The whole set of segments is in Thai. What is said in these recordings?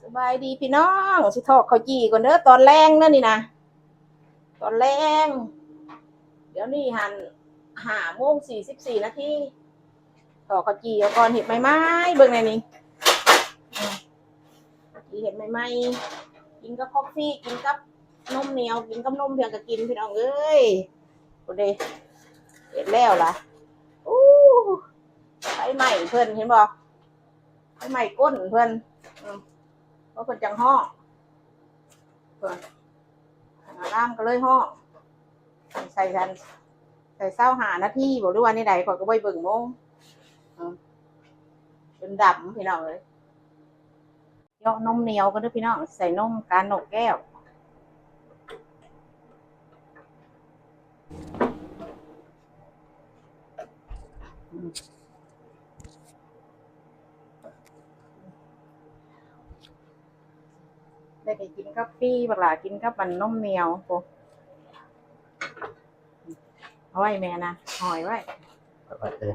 สบายดีพี่น้องสิทอกข้าวจี่ก่อนเด้อตอนแรงเด้อนี่นะตอนแรงเดี๋ยวนี้หัน5:44ทอกข้าวจี่เอาก่อนเห็ดใหม่ๆเบิ่งในนี้จีเห็ดใหม่ๆกินกับกาแฟกินกับนมเหนียวกินกับนมเพียงก็กินพี่น้องเอ้ยโอเดเห็ดแล้วล่ะอู้ไฟไหม้เพิ่นเห็นบ่ไฟไหม้ก้นเพิ่นเพราะเพิ่นจังฮ้อเพิ่นน้ำก็เลยฮ้อใส่กันใส่25 นาทีบอกด้วยว่านี่ใดข่อยก็บ่เบิ่งโมงจนดำพี่น้องเลยเยาะนมเหนียวก็เด้อพี่น้องใส่นมกาหนกแก้วได้ไปกินกาแฟบักหลากินกับมันนมเหนียวโอ้เอาไว้แม่นะห่อยไว้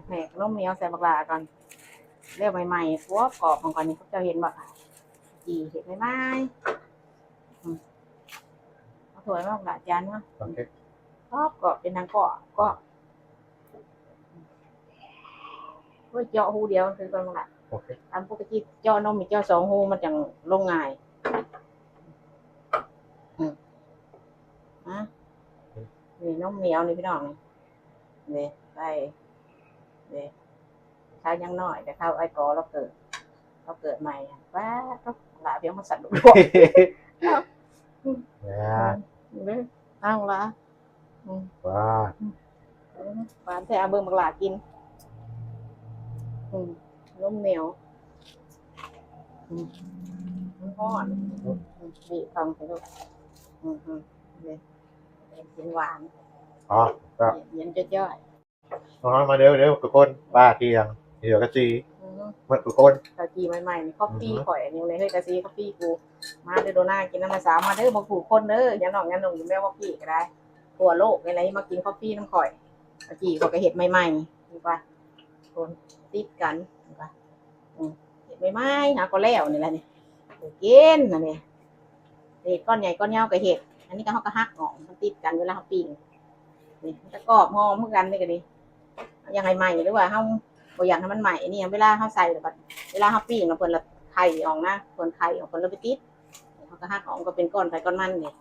แม่นมเหนียวใส่บักหลาก่อนเรียกใหม่ๆฟัวกรอบของก่อนนี่เจ้าเห็นบ่จีเห็นไหมเอาถ้วยมาบักหลาจานเนาะกรอบเป็นทางเกาะก็เจาะหูเดียวคือกันบักหลาตามปกติเจาะนมมีเจาะ2 หูมันจังลงง่ายนี่นมเหนียวนี่พี่น้องนี่ไปนี่ข้าวยังน้อยแต่ข้าวไอ้กอเราเกิดใหม่ว้าก็หลาเพียงมันสั่นดุด้วยเอาละว้าหวานแต่เอาเบิ่งบักหลากินนมเหนียวฮ้อนนี่ฟังไปลูกนี่กินหวานอ๋อก็เย็นจ้อยน้องมาเร็วทุกคนบ้าเที่ยงเดี๋ยวกะจีเหมือนทุกคนกะจีใหม่ๆนี่คอฟฟี่ข่อยอันนี้เลยเฮ้ยกะจีคอฟฟี่กูมาเด้อโดน่ากินน้ำมาสาวมาเด้อบ่ถูกคนเด้อยันน้องอยู่แม่ว่าพี่ก็ได้ทั่วโลกอะไรมากินคอฟฟี่น้ำข่อยกะจีข่อยก็เฮ็ดใหม่ๆนี่ป่ะคนติดกันนี่ป่ะเฮ็ดใหม่ๆหาก็แล้วนี่แหละนี่กินนั่นนี่เฮ็ดก้อนใหญ่ก้อนยาวก็เฮ็ดอันนี้ก็เฮาก็ฮักออกมันติดกันเวลาเฮาปิ้งนี่มันจะกรอบหอมเหมือนกันนี่ก็ดียังไงใหม่หรือว่าเฮาบ่อยากให้มันใหม่นี่เวลาเฮาใส่แล้วบัดเวลาเฮาปิ้งแล้วเพิ่นละไข่ออกนะเพิ่นไข่ออกเพิ่นละไปติดเฮาก็ฮักออกก็เป็นก้อนไข่ก้อนมันนี่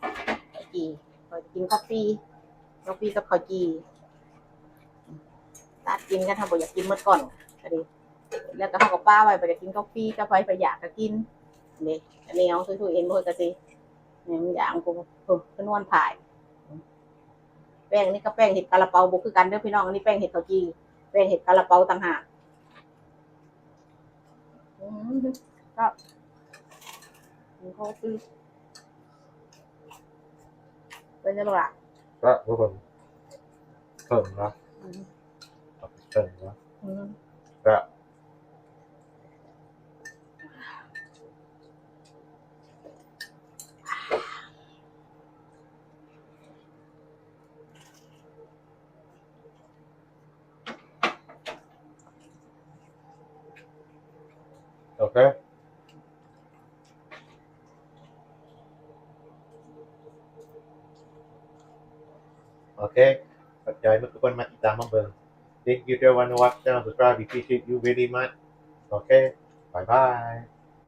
ข้าวจี่ข้อยกินกาแฟกับข้าวจี่ตัดกินกันถ้าบ่อยากกินหมดก่อนก็ดีแล้วก็เฮาก็ป้าไว้บ่อยากกินกาแฟกับไผบ่อยากก็กินนี่อันนี้เอาทุยๆเห็นบ่ก็สินี่มันอย่างกูเป็นนวลผายแป้งนี่ก็แป้งเห็ดกะละเปาบ่คือกันเด้อพี่น้องอันนี้แป้งเห็ดข้าวจี่แป้งเห็ดกะละเปาต่างหากก็เขาคือเป็นยังไงล่ะก็ทุกคนเพิ่มนะเพิ่มนะก็โอเคโอเคขอบใจทุกคนมาติดตามมาเบิ่ง Thank you everyone who watched and subscribe. We appreciate you very much. Okay, bye bye.